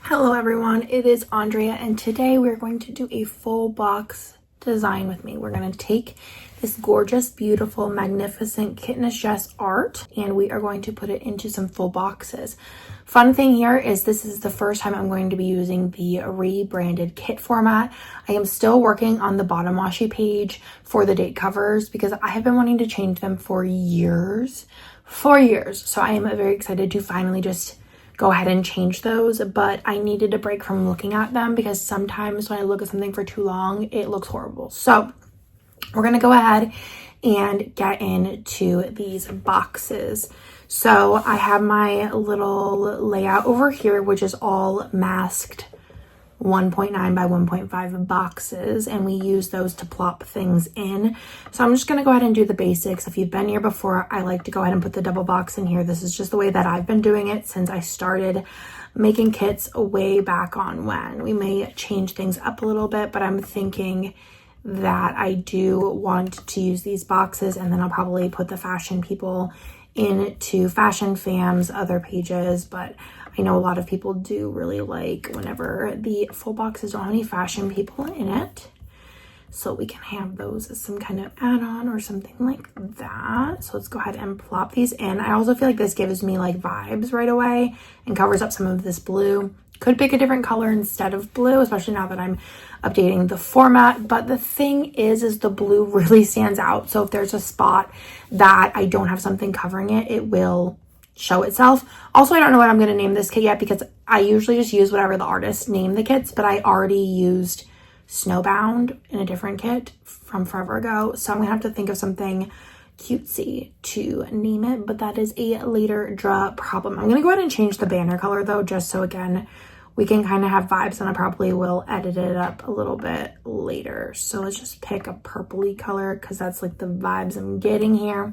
Hello everyone, it is Andrea and today we're going to do a full box design with me. We're going to take this gorgeous, beautiful, magnificent Kittenish Jess art and we are going to put it into some full boxes. Fun thing here is this is the first time I'm going to be using the rebranded kit format. I am still working on the bottom washi page for the date covers because I have been wanting to change them for years. So I am very excited to finally just go ahead and change those, but I needed a break from looking at them because sometimes when I look at something for too long, it looks horrible. So we're going to go ahead and get into these boxes. So I have my little layout over here, which is all masked 1.9 by 1.5 boxes, and we use those to plop things in. So I'm just going to go ahead and do the basics. If you've been here before, I like to go ahead and put the double box in here. This is just the way that I've been doing it since I started making kits way back on when. We may change things up a little bit, but I'm thinking that I do want to use these boxes, and then I'll probably put the fashion people into Fashion Fam's other pages, but I know a lot of people do really like whenever the full boxes don't have any fashion people in it. So we can have those as some kind of add-on or something like that. So let's go ahead and plop these in. I also feel like this gives me like vibes right away and covers up some of this blue. Could pick a different color instead of blue, especially now that I'm updating the format. But the thing is the blue really stands out. So if there's a spot that I don't have something covering it, it will show itself. Also, I don't know what I'm going to name this kit yet because I usually just use whatever the artists name the kits, but I already used Snowbound in a different kit from forever ago. So I'm going to have to think of something cutesy to name it, but that is a later draw problem. I'm going to go ahead and change the banner color though, just so again, we can kind of have vibes, and I probably will edit it up a little bit later. So let's just pick a purpley color because that's like the vibes I'm getting here.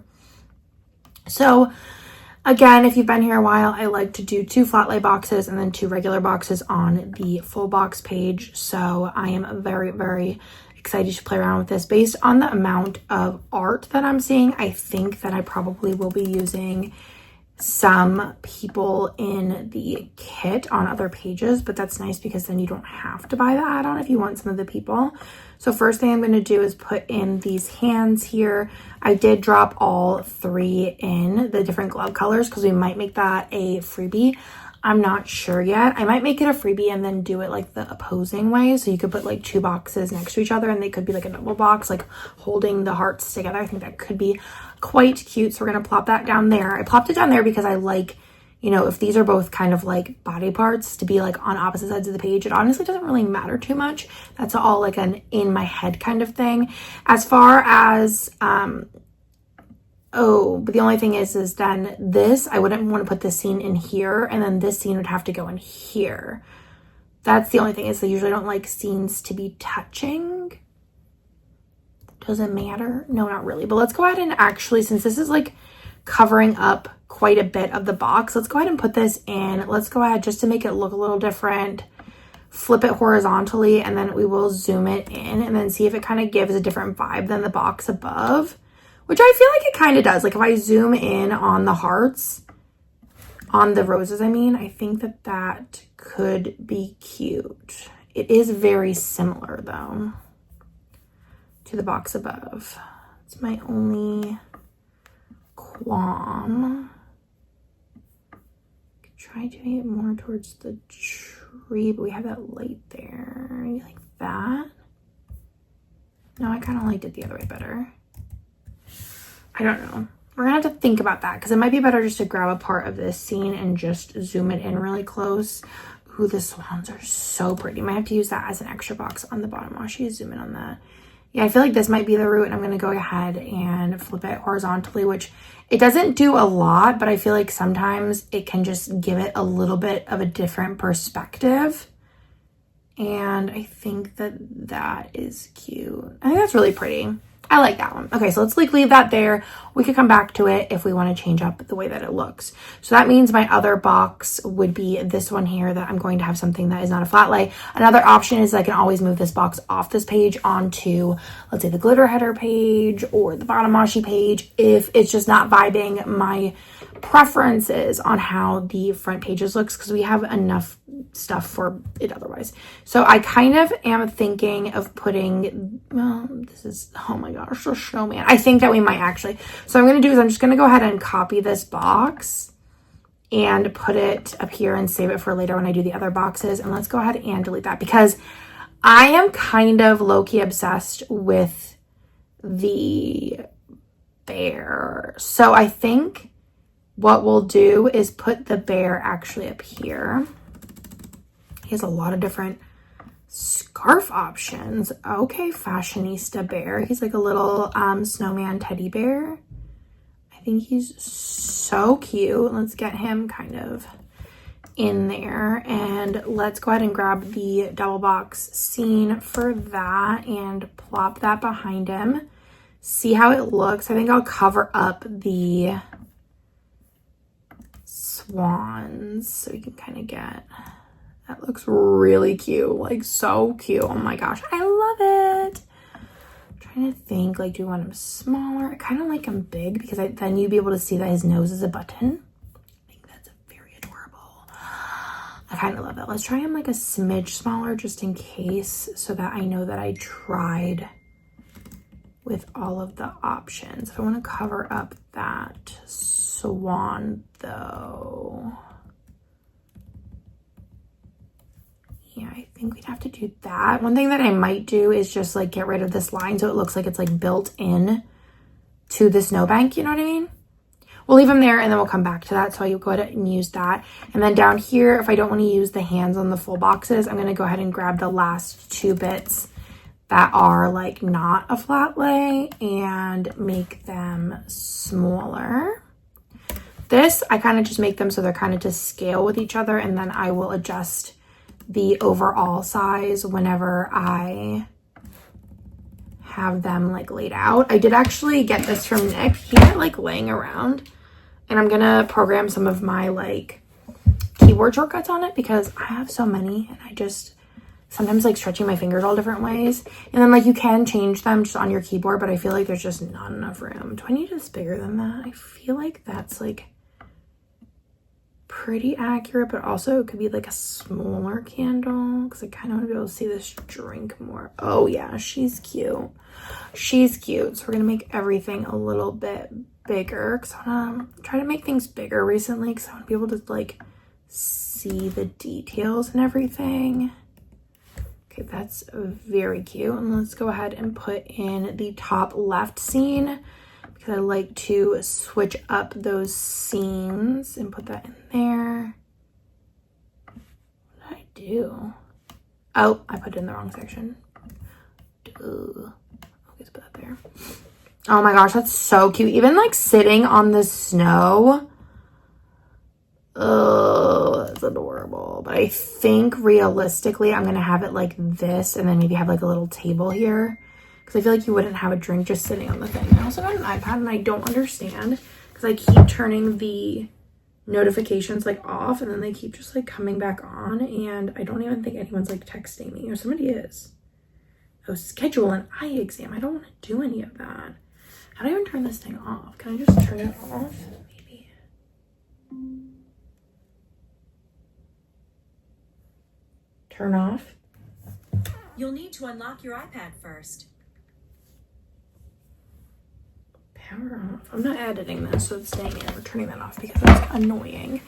So again, if you've been here a while, I like to do 2 flat lay boxes and then 2 regular boxes on the full box page. So I am very, very excited to play around with this. Based on the amount of art that I'm seeing, I think that I probably will be using some people in the kit on other pages, but that's nice because then you don't have to buy the add-on if you want some of the people. So first thing I'm going to do is put in these hands here. I did drop all 3 in the different glove colors because we might make that a freebie. I'm not sure yet. I might make it a freebie and then do it like the opposing way. So you could put like 2 boxes next to each other and they could be like a double box, like holding the hearts together. I think that could be quite cute. So we're going to plop that down there. I plopped it down there because I like, you know, if these are both kind of like body parts to be like on opposite sides of the page, it honestly doesn't really matter too much. That's all like an in my head kind of thing. As far as, but the only thing is then this, I wouldn't want to put this scene in here, and then this scene would have to go in here. That's the only thing is they usually don't like scenes to be touching. Does it matter? No, not really. But let's go ahead and actually, since this is like covering up quite a bit of the box, let's go ahead and put this in. Let's go ahead just to make it look a little different. Flip it horizontally, and then we will zoom it in and then see if it kind of gives a different vibe than the box above. Which I feel like it kind of does. Like if I zoom in on the hearts, on the roses, I think that that could be cute. It is very similar though to the box above. It's my only qualm. Could try doing it more towards the tree, but we have that light there. You like that? No, I kind of liked it the other way better. I don't know. We're gonna have to think about that because it might be better just to grab a part of this scene and just zoom it in really close. Ooh, the swans are so pretty. Might have to use that as an extra box on the bottom. Washi, zoom in on that. Yeah, I feel like this might be the root, and I'm gonna go ahead and flip it horizontally, which it doesn't do a lot, but I feel like sometimes it can just give it a little bit of a different perspective. And I think that that is cute. I think that's really pretty. I like that one. Okay, so let's leave that there. We could come back to it if we want to change up the way that it looks. So that means my other box would be this one here that I'm going to have something that is not a flat lay. Another option is I can always move this box off this page onto, let's say, the glitter header page or the bottom washi page if it's just not vibing my preferences on how the front pages looks because we have enough stuff for it otherwise. So I kind of am thinking of putting, well, this is, oh my gosh, a snowman. I think that we might actually. So I'm going to do is I'm just going to go ahead and copy this box and put it up here and save it for later when I do the other boxes. And let's go ahead and delete that because I am kind of low-key obsessed with the bear. So I think what we'll do is put the bear actually up here. He has a lot of different scarf options. Okay, fashionista bear. He's like a little snowman teddy bear. I think he's so cute. Let's get him kind of in there. And let's go ahead and grab the double box scene for that and plop that behind him. See how it looks. I think I'll cover up the swans so we can kind of get, that looks really cute, like so cute. Oh my gosh, I love it. I'm trying to think, like, do you want him smaller? I kind of like him big because then you'd be able to see that his nose is a button. I think that's very adorable. I kind of love it. Let's try him like a smidge smaller just in case so that I know that I tried with all of the options. I want to cover up that swan though. Yeah, I think we'd have to do that. One thing that I might do is just like get rid of this line so it looks like it's like built in to the snowbank, you know what I mean? We'll leave them there and then we'll come back to that. So I'll go ahead and use that. And then down here, if I don't want to use the hands on the full boxes, I'm going to go ahead and grab the last two bits that are like not a flat lay and make them smaller. This, I kind of just make them so they're kind of to scale with each other, and then I will adjust the overall size whenever I have them like laid out. I did actually get this from Nick. He had it like laying around, and I'm gonna program some of my like keyboard shortcuts on it because I have so many and I just sometimes like stretching my fingers all different ways. And then like you can change them just on your keyboard, but I feel like there's just not enough room. Do I need this bigger than that? I feel like that's like pretty accurate, but also it could be like a smaller candle because I kind of want to be able to see this drink more. Oh yeah, she's cute. She's cute. So we're gonna make everything a little bit bigger because I want to try to make things bigger recently because I want to be able to like see the details and everything. Okay, that's very cute. And let's go ahead and put in the top left scene because I like to switch up those scenes and put that in there. What did I do? Oh, I put it in the wrong section. Duh. Okay, let's put that there. Oh my gosh, that's so cute. Even like sitting on the snow. Oh, that's adorable. But I think realistically, I'm going to have it like this and then maybe have like a little table here. Because I feel like you wouldn't have a drink just sitting on the thing. I also got an iPad and I don't understand because I keep turning the notifications like off and then they keep just like coming back on, and I don't even think anyone's like texting me, or somebody is. Oh, schedule an eye exam. I don't want to do any of that. How do I even turn this thing off? Can I just turn it off? Maybe. Turn off. You'll need to unlock your iPad first. Power off. I'm not editing this, so it's staying in. We're turning that off because that's annoying.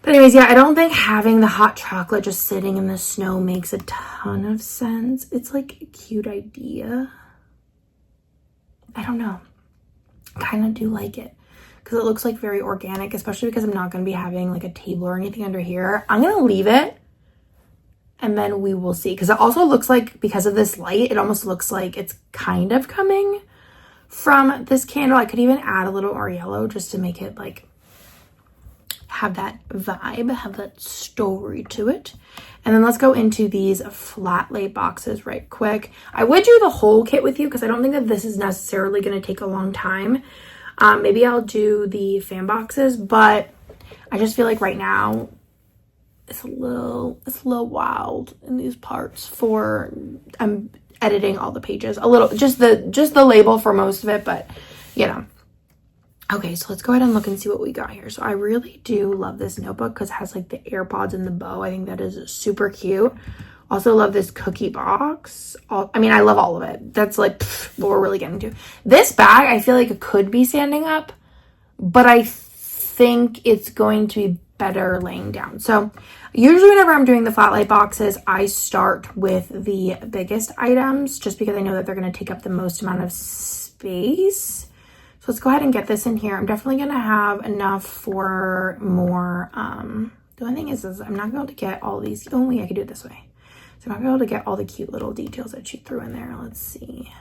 But anyways, yeah, I don't think having the hot chocolate just sitting in the snow makes a ton of sense. It's like a cute idea. I don't know. I kind of do like it because it looks like very organic, especially because I'm not going to be having like a table or anything under here. I'm going to leave it and then we will see, because it also looks like, because of this light, it almost looks like it's kind of coming from this candle. I could even add a little more yellow just to make it like have that vibe, have that story to it. And then let's go into these flat lay boxes right quick. I would do the whole kit with you because I don't think that this is necessarily going to take a long time. Maybe I'll do the fan boxes, but I just feel like right now it's a little wild in these parts for I'm editing all the pages a little, just the label for most of it, but you know. Okay, so let's go ahead and look and see what we got here. So I really do love this notebook because it has like the AirPods and the bow. I think that is super cute. Also love this cookie box. I mean, I love all of it. That's like what we're really getting to. This bag, I feel like it could be standing up, but I think it's going to be better laying down. So usually whenever I'm doing the flat light boxes, I start with the biggest items just because I know that they're going to take up the most amount of space. So let's go ahead and get this in here. I'm definitely going to have enough for more. The only thing is I'm not going to get all these. Only I could do it this way. So I'm not going to be able to get all the cute little details that she threw in there. Let's see.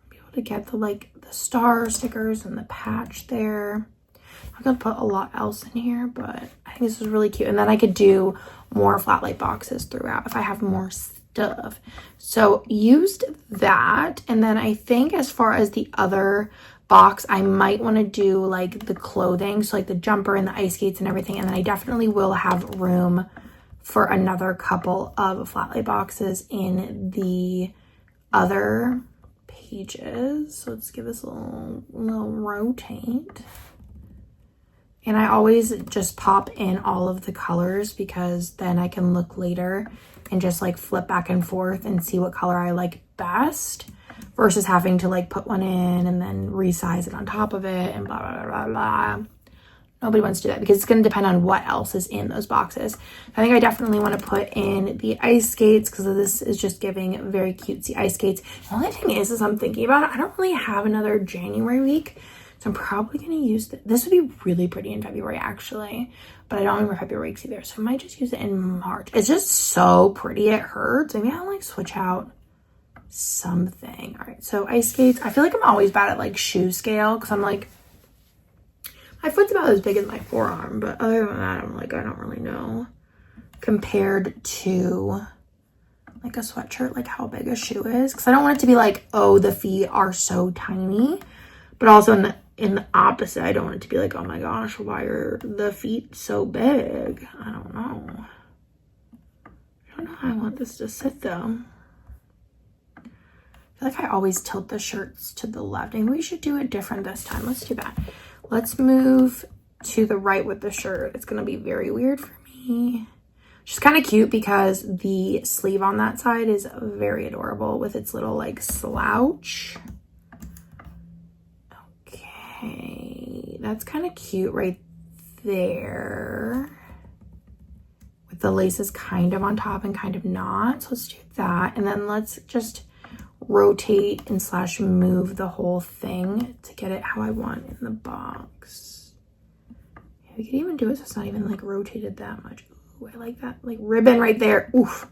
Be able to get the star stickers and the patch there. I'm going to put a lot else in here, but I think this is really cute. And then I could do more flat light boxes throughout if I have more stuff. So used that, and then I think as far as the other box, I might want to do like the clothing, so like the jumper and the ice skates and everything, and then I definitely will have room for another couple of flat light boxes in the other pages. So let's give this a little rotate. And I always just pop in all of the colors because then I can look later and just like flip back and forth and see what color I like best versus having to like put one in and then resize it on top of it and blah, blah, blah, blah. Nobody wants to do that because it's going to depend on what else is in those boxes. I think I definitely want to put in the ice skates because this is just giving very cutesy ice skates. The only thing is I'm thinking about it, I don't really have another January week. So I'm probably going to use this would be really pretty in February actually, but I don't remember February weeks either. So I might just use it in March. It's just so pretty. It hurts. Maybe I'll like switch out something. All right. So ice skates. I feel like I'm always bad at like shoe scale because I'm like, my foot's about as big as my forearm, but other than that, I'm like, I don't really know compared to like a sweatshirt, like how big a shoe is. Cause I don't want it to be like, oh, the feet are so tiny, but also in the opposite, I don't want it to be like, oh my gosh, why are the feet so big? I don't know. I don't know how I want this to sit though. I feel like I always tilt the shirts to the left. Maybe we should do it different this time. Let's do that. Let's move to the right with the shirt. It's going to be very weird for me. Which is kind of cute because the sleeve on that side is very adorable with its little like slouch. Okay, that's kind of cute right there. With the laces kind of on top and kind of not. So let's do that. And then let's just rotate and slash move the whole thing to get it how I want in the box. Yeah, we could even do it so it's not even like rotated that much. Ooh, I like that like ribbon right there. Oof.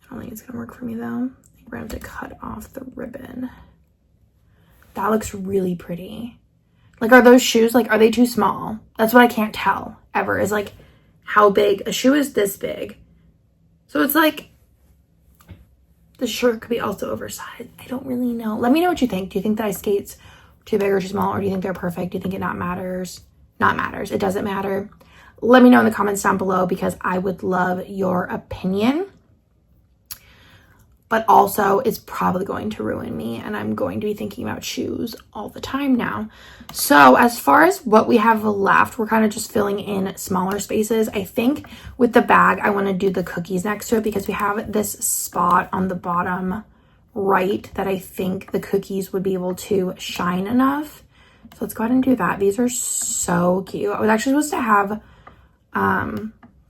I don't think it's gonna work for me though. I think we're gonna have to cut off the ribbon. That looks really pretty. Like, are those shoes, like, are they too small? That's what I can't tell ever is like how big a shoe is. This big. So it's like the shirt could be also oversized. I don't really know. Let me know what you think. Do you think the ice skates are too big or too small? Or do you think they're perfect? Do you think it not matters? Not matters. It doesn't matter. Let me know in the comments down below because I would love your opinion. But also it's probably going to ruin me and I'm going to be thinking about shoes all the time now. So as far as what we have left, we're kind of just filling in smaller spaces. I think with the bag, I want to do the cookies next to it because we have this spot on the bottom right that I think the cookies would be able to shine enough. So let's go ahead and do that. These are so cute. I was actually supposed to have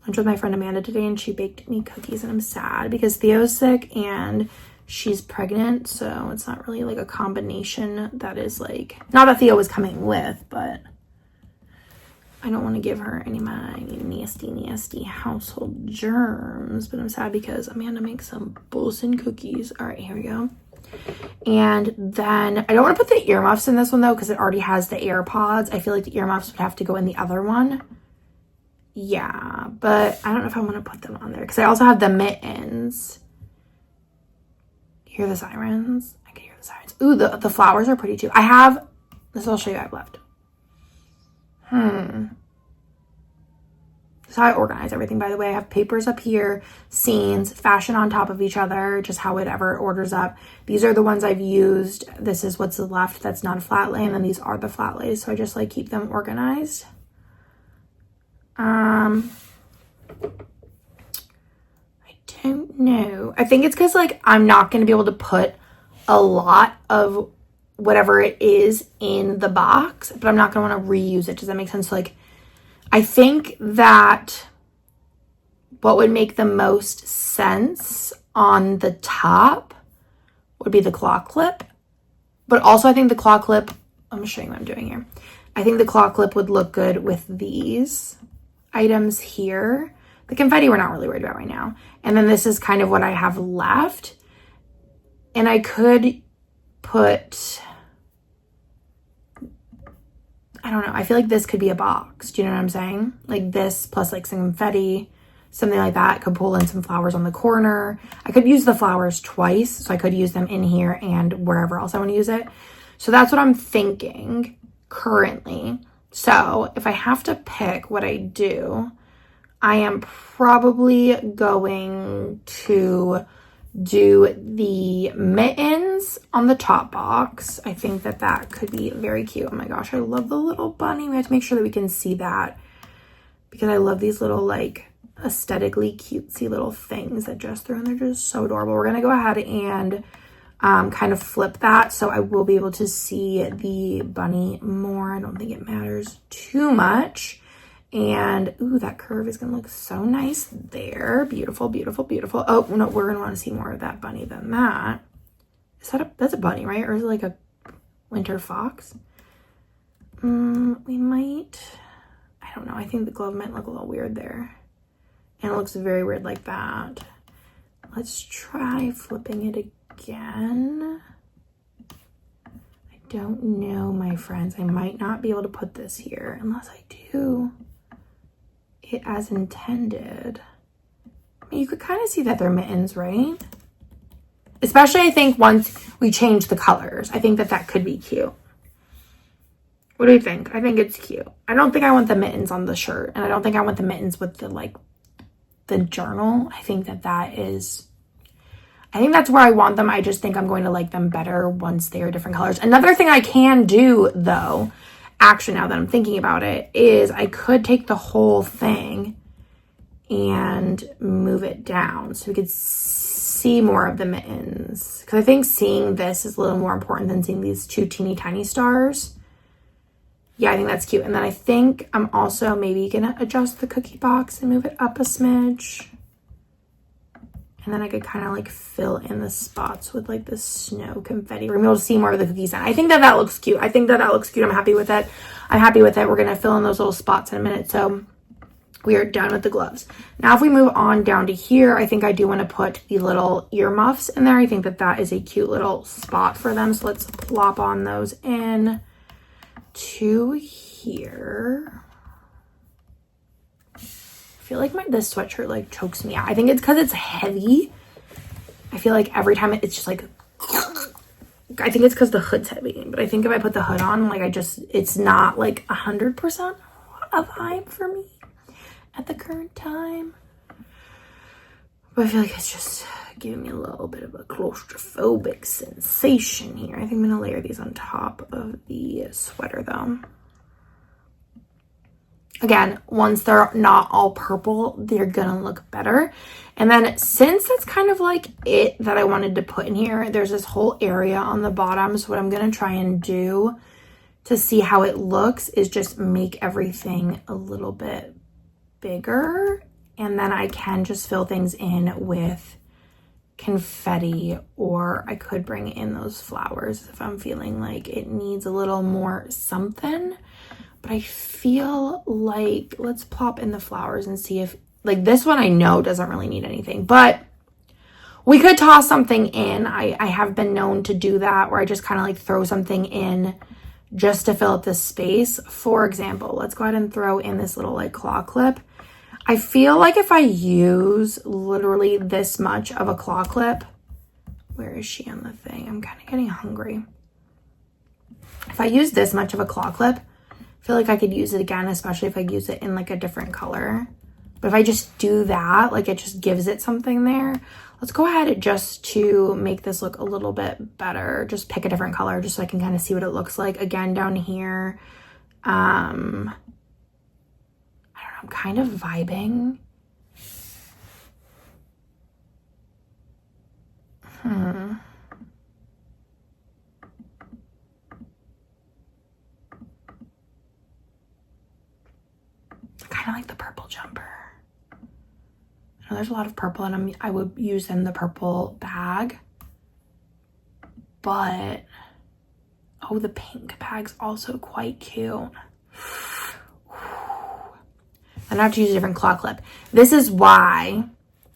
lunch with my friend Amanda today and she baked me cookies and I'm sad because Theo's sick and she's pregnant, so it's not really like a combination that is like, not that Theo was coming with, but I don't want to give her any of my nasty household germs, but I'm sad because Amanda makes some Bolson cookies. All right, here we go. And then I don't want to put the earmuffs in this one though because it already has the AirPods. I feel like the earmuffs would have to go in the other one. Yeah, but I don't know if I want to put them on there because I also have the mittens. Hear the sirens? I can hear the sirens. Ooh, the flowers are pretty too. I have, this I'll show you I have left. This is how I organize everything, by the way. I have papers up here, scenes, fashion on top of each other, just how it ever orders up. These are the ones I've used. This is what's left that's not a flat lay, and then these are the flat lays. So I just like keep them organized. I don't know. I think it's because like I'm not going to be able to put a lot of whatever it is in the box, but I'm not going to want to reuse it. Does that make sense? Like, I think that what would make the most sense on the top would be the claw clip. But also I think the claw clip, I'm going to show you what I'm doing here. I think the claw clip would look good with these items here. The confetti we're not really worried about right now. And then this is kind of what I have left. And I could put, I don't know, I feel like this could be a box. Do you know what I'm saying? Like this plus like some confetti, something like that. Could pull in some flowers on the corner. I could use the flowers twice, so I could use them in here and wherever else I want to use it. So that's what I'm thinking currently. So if I have to pick what I do, I am probably going to do the mittens on the top box. I think that that could be very cute. Oh my gosh, I love the little bunny. We have to make sure that we can see that because I love these little like aesthetically cutesy little things that Jess threw, and they're just so adorable. We're gonna go ahead and kind of flip that so I will be able to see the bunny more. I don't think it matters too much. And ooh, that curve is gonna look so nice there. Beautiful, beautiful, beautiful. Oh no, we're gonna want to see more of that bunny than that. Is that that's a bunny, right? Or is it like a winter fox? We might, I don't know. I think the glove might look a little weird there. And it looks very weird like that. Let's try flipping it again. I don't know, my friends. I might not be able to put this here unless I do it as intended. I mean, you could kind of see that they're mittens, right? Especially, I think, once we change the colors. I think that that could be cute. What do you think? I think it's cute. I don't think I want the mittens on the shirt, and I don't think I want the mittens with the, like, the journal. I think that that is, I think that's where I want them. I just think I'm going to like them better once they are different colors. Another thing I can do, though, actually, now that I'm thinking about it, is I could take the whole thing and move it down so we could see more of the mittens. Because I think seeing this is a little more important than seeing these two teeny tiny stars. Yeah, I think that's cute. And then I think I'm also maybe gonna adjust the cookie box and move it up a smidge. And then I could kind of like fill in the spots with like the snow confetti. We're gonna be able to see more of the cookies. And I think that that looks cute. I think that that looks cute. I'm happy with it. I'm happy with it. We're gonna fill in those little spots in a minute. So we are done with the gloves. Now, if we move on down to here, I think I do want to put the little earmuffs in there. I think that that is a cute little spot for them. So let's plop on those in to here. I feel like this sweatshirt like chokes me out. I think it's because it's heavy. I feel like every time it's just like, I think it's because the hood's heavy. But I think if I put the hood on, like it's not like 100% a vibe for me at the current time. But I feel like it's just giving me a little bit of a claustrophobic sensation here. I think I'm gonna layer these on top of the sweater though. Again, once they're not all purple, they're gonna look better. And then since that's kind of like it that I wanted to put in here, there's this whole area on the bottom. So what I'm gonna try and do to see how it looks is just make everything a little bit bigger. And then I can just fill things in with confetti, or I could bring in those flowers if I'm feeling like it needs a little more something. But I feel like let's plop in the flowers and see if, like this one I know doesn't really need anything, but we could toss something in. I have been known to do that where I just kind of like throw something in just to fill up the space. For example, let's go ahead and throw in this little like claw clip. I feel like if I use literally this much of a claw clip, where is she on the thing? I'm kind of getting hungry. If I use this much of a claw clip, I feel like I could use it again, especially if I use it in like a different color. But if I just do that, like it just gives it something there. Let's go ahead just to make this look a little bit better. Just pick a different color just so I can kind of see what it looks like. Again, down here, I don't know, I'm kind of vibing. I kind of like the purple jumper. I know there's a lot of purple and I would use in the purple bag. But, oh, the pink bag's also quite cute. And I have to use a different claw clip. This is why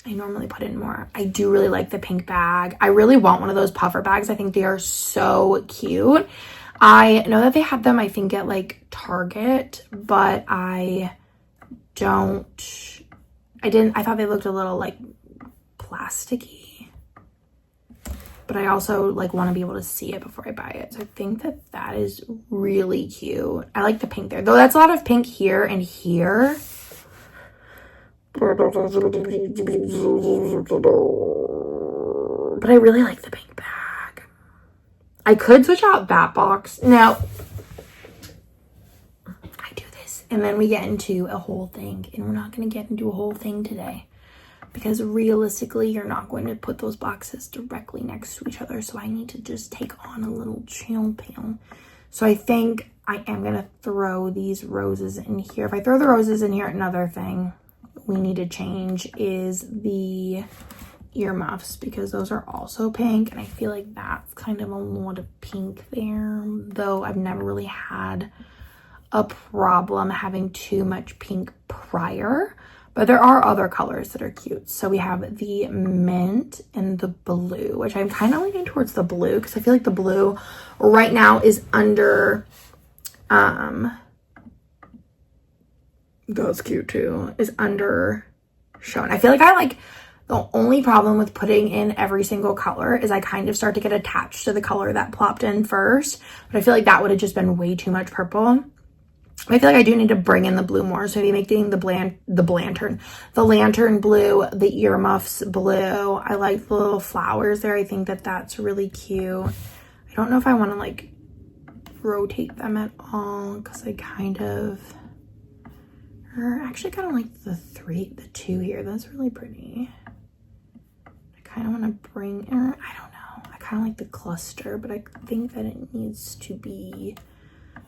I normally put in more. I do really like the pink bag. I really want one of those puffer bags. I think they are so cute. I know that they have them, I think, at like Target, but I thought they looked a little like plasticky. But I also like want to be able to see it before I buy it. So I think that that is really cute. I like the pink there. Though that's a lot of pink here and here. But I really like the pink bag. I could switch out that box. No. I do this. And then we get into a whole thing. And we're not going to get into a whole thing today. Because realistically, you're not going to put those boxes directly next to each other. So I need to just take on a little chill pill. So I think I am going to throw these roses in here. If I throw the roses in here, another thing we need to change is the earmuffs. Because those are also pink. And I feel like that's kind of a lot of pink there. Though I've never really had a problem having too much pink prior. But there are other colors that are cute. So we have the mint and the blue, which I'm kind of leaning towards the blue because I feel like the blue right now is under, that's cute too, is under shown. I feel like the only problem with putting in every single color is I kind of start to get attached to the color that plopped in first. But I feel like that would have just been way too much purple. I feel like I do need to bring in the blue more. So maybe making the lantern blue, the earmuffs blue. I like the little flowers there. I think that that's really cute. I don't know if I want to like rotate them at all because I kind of, or actually kind of like the two here. That's really pretty. I kind of want to bring, I don't know. I kind of like the cluster, but I think that it needs to be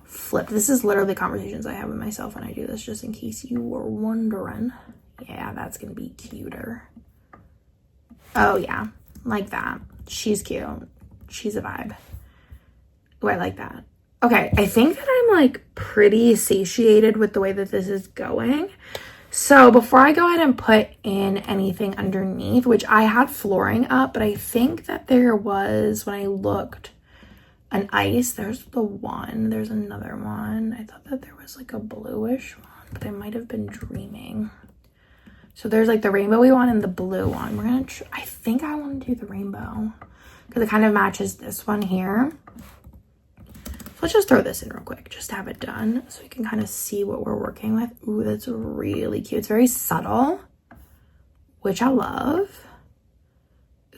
flipped. This is literally conversations I have with myself when I do this, just in case you were wondering. Yeah, that's gonna be cuter. Oh yeah, like that. She's cute. She's a vibe. Oh, I like that. Okay, I think that I'm like pretty satiated with the way that this is going. So before I go ahead and put in anything underneath, which I had flooring up, but I think that there was, when I looked, an ice. There's the one. There's another one. I thought that there was like a bluish one, but I might have been dreaming. So there's like the rainbowy one and the blue one. We're gonna I think I want to do the rainbow because it kind of matches this one here. So let's just throw this in real quick, just to have it done so we can kind of see what we're working with. Ooh, that's really cute. It's very subtle, which I love.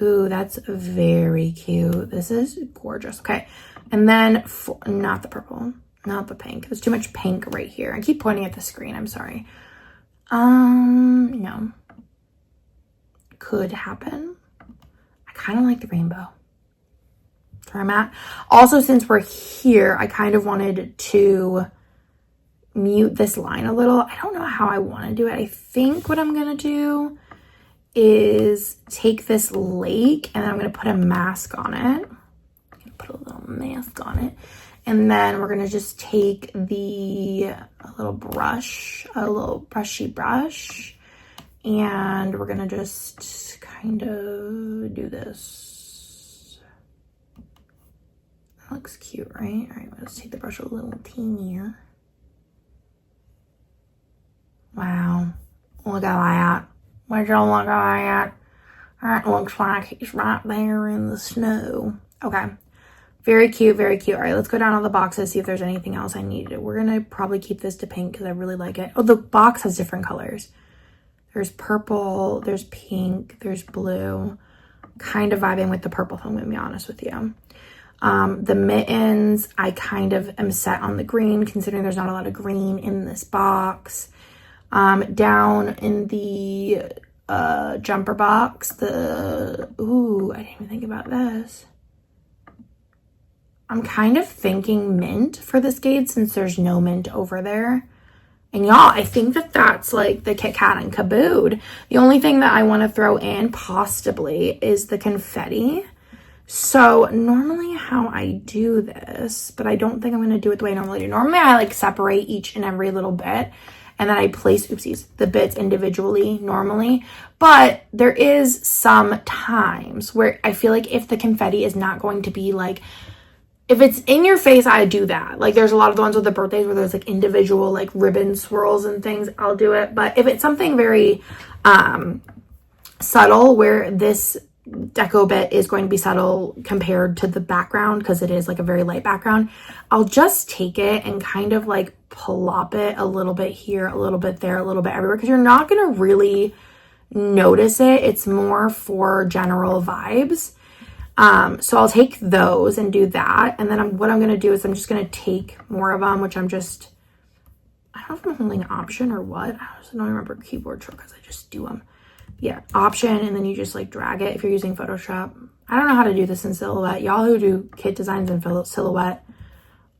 Ooh, that's very cute. This is gorgeous. Okay. And then, not the purple, not the pink. There's too much pink right here. I keep pointing at the screen. I'm sorry. No. Could happen. I kind of like the rainbow. That's where I'm at. Also, since we're here, I kind of wanted to mute this line a little. I don't know how I want to do it. I think what I'm going to do is take this lake and then I'm going to put a mask on it. I'm going to put a little mask on it. And then we're going to just take a little brushy brush. And we're going to just kind of do this. That looks cute, right? All right, let's take the brush a little teenier. Wow. Look at that. Would you look at that? That looks like he's right there in the snow. Okay. Very cute, very cute. All right, let's go down all the boxes, see if there's anything else I needed. We're going to probably keep this to pink because I really like it. Oh, the box has different colors. There's purple, there's pink, there's blue. Kind of vibing with the purple, if I'm going to be honest with you. The mittens, I kind of am set on the green, considering there's not a lot of green in this box. Down in the jumper box, ooh, I didn't even think about this. I'm kind of thinking mint for this gauge since there's no mint over there. And y'all, I think that that's like the Kit Kat and Cabood. The only thing that I want to throw in possibly is the confetti. So normally how I do this, but I don't think I'm going to do it the way I normally do. Normally I like separate each and every little bit and then I place, the bits individually normally. But there is some times where I feel like if the confetti is not going to be like, if it's in your face, I do that. Like there's a lot of the ones with the birthdays where there's like individual like ribbon swirls and things, I'll do it. But if it's something very subtle where this deco bit is going to be subtle compared to the background because it is like a very light background, I'll just take it and kind of like plop it a little bit here, a little bit there, a little bit everywhere, because you're not going to really notice it. It's more for general vibes. So I'll take those and do that. And then what I'm going to do is I'm just going to take more of them, which I don't know if I'm holding Option or what. I just don't remember keyboard shortcuts. I just do them. Yeah, Option, and then you just like drag it if you're using Photoshop. I don't know how to do this in Silhouette. Y'all who do kit designs in Silhouette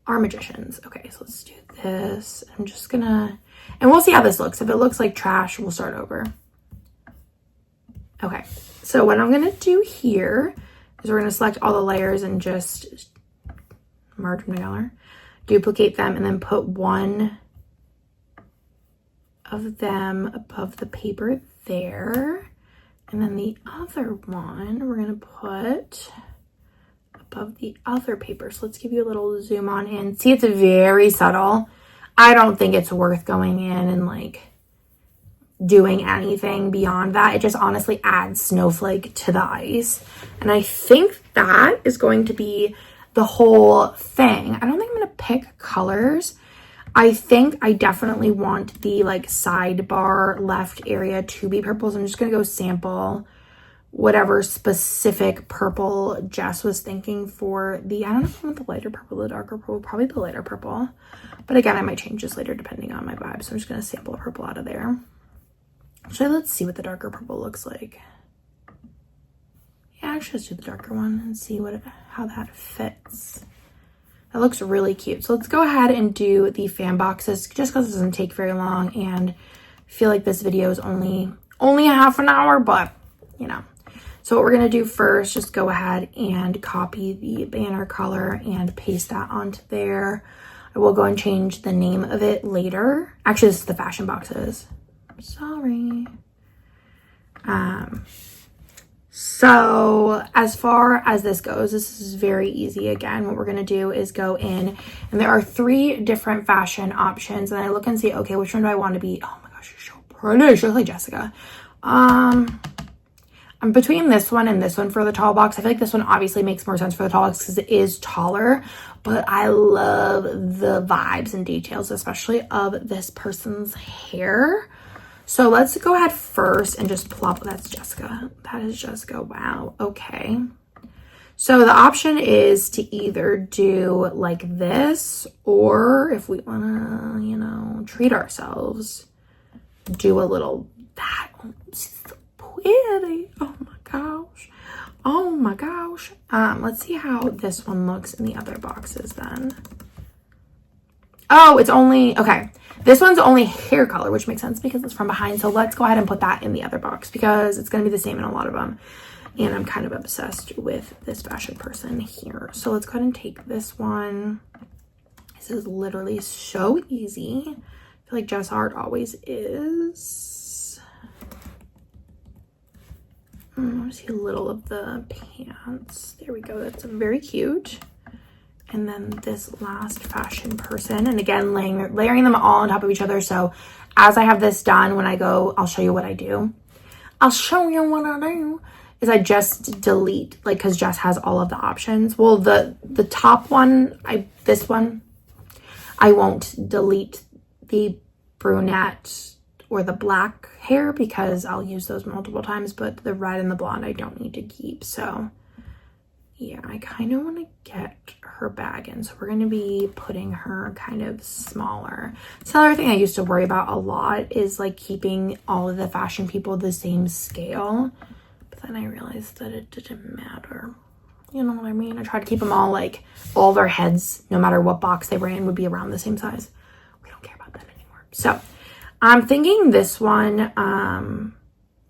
are magicians. Okay, so let's do this. I'm just gonna, and we'll see how this looks. If it looks like trash, we'll start over. Okay, so what I'm gonna do here is we're gonna select all the layers and just merge them together, duplicate them, and then put one of them above the paper there. And then the other one we're gonna put above the other paper. So let's give you a little zoom on in. See, it's very subtle. I don't think it's worth going in and like doing anything beyond that. It just honestly adds snowflake to the ice. And I think that is going to be the whole thing. I don't think I'm gonna pick colors. I think I definitely want the like sidebar left area to be purple. So I'm just gonna go sample whatever specific purple Jess was thinking for the, I don't know if I want the lighter purple, the darker purple, probably the lighter purple. But again, I might change this later depending on my vibe. So I'm just gonna sample a purple out of there. Actually, let's see what the darker purple looks like. Yeah, actually let's do the darker one and see how that fits. That looks really cute. So let's go ahead and do the fan boxes just because it doesn't take very long, and I feel like this video is only a half an hour, but you know. So what we're gonna do first, just go ahead and copy the banner color and paste that onto there. I will go and change the name of it later. Actually, this is the fashion boxes. Sorry. So as far as this goes, this is very easy. Again, what we're going to do is go in, and there are 3 different fashion options, and I look and see, okay, which one do I want to be? Oh my gosh, you're so pretty. She looks like Jessica. I'm between this one and this one for the tall box. I feel like this one obviously makes more sense for the tall box because it is taller, but I love the vibes and details, especially of this person's hair. So let's go ahead first and just plop. That's Jessica. That is Jessica. Wow. Okay. So the option is to either do like this, or if we want to, you know, treat ourselves, do a little that. She's so pretty. Oh my gosh. Oh my gosh. Let's see how this one looks in the other boxes then. Oh, it's only, okay. This one's only hair color, which makes sense because it's from behind. So let's go ahead and put that in the other box because it's going to be the same in a lot of them. And I'm kind of obsessed with this fashion person here. So let's go ahead and take this one. This is literally so easy. I feel like Jess Art always is. I see a little of the pants. There we go. That's very cute. And then this last fashion person, and again, layering them all on top of each other. So as I have this done, when I go, I'll show you what I do. I'll show you what I do is I just delete, like, because Jess has all of the options. Well, the top one, this one, I won't delete the brunette or the black hair because I'll use those multiple times, but the red and the blonde I don't need to keep. So yeah, I kind of want to get her bag in. So we're going to be putting her kind of smaller. So another thing I used to worry about a lot is like keeping all of the fashion people the same scale. But then I realized that it didn't matter. You know what I mean? I tried to keep them all like, all their heads, no matter what box they were in, would be around the same size. We don't care about that anymore. So I'm thinking this one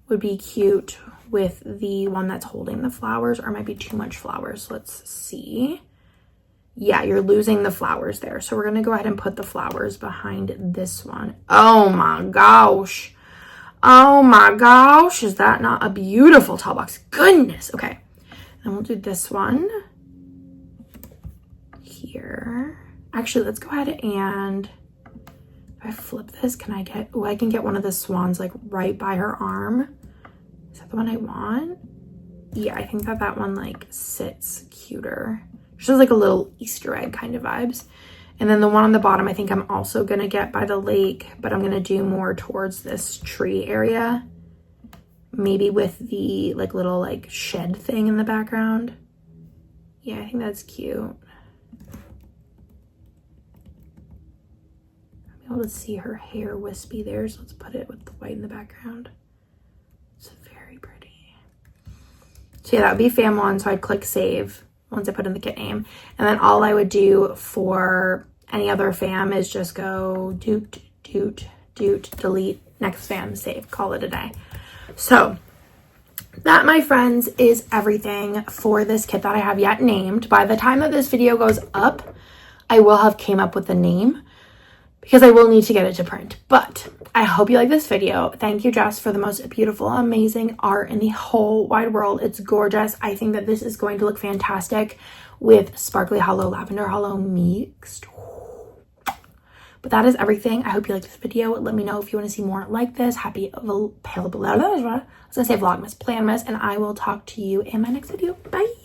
would be cute with the one that's holding the flowers, or it might be too much flowers. Let's see. Yeah, you're losing the flowers there. So we're going to go ahead and put the flowers behind this one. Oh my gosh. Oh my gosh. Is that not a beautiful tall box? Goodness. Okay. And we'll do this one here. Actually, let's go ahead and if I flip this, can I get, oh, I can get one of the swans like right by her arm. Is that the one I want? Yeah, I think that one like sits cuter. Just like a little Easter egg kind of vibes. And then the one on the bottom, I think I'm also going to get by the lake, but I'm going to do more towards this tree area. Maybe with the like little like shed thing in the background. Yeah, I think that's cute. I'm able to see her hair wispy there, so let's put it with the white in the background. It's very pretty. So yeah, that would be fam one, so I'd click save once I put in the kit name. And then all I would do for any other fam is just go doot, doot, doot, delete, next fam, save, call it a day. So that, my friends, is everything for this kit that I have yet named. By the time that this video goes up, I will have came up with a name because I will need to get it to print. But I hope you like this video. Thank you, Jess, for the most beautiful, amazing art in the whole wide world. It's gorgeous. I think that this is going to look fantastic with sparkly hollow, lavender hollow mixed. But that is everything. I hope you liked this video. Let me know if you want to see more like this. I was going to say Vlogmas, Planmas, and I will talk to you in my next video. Bye.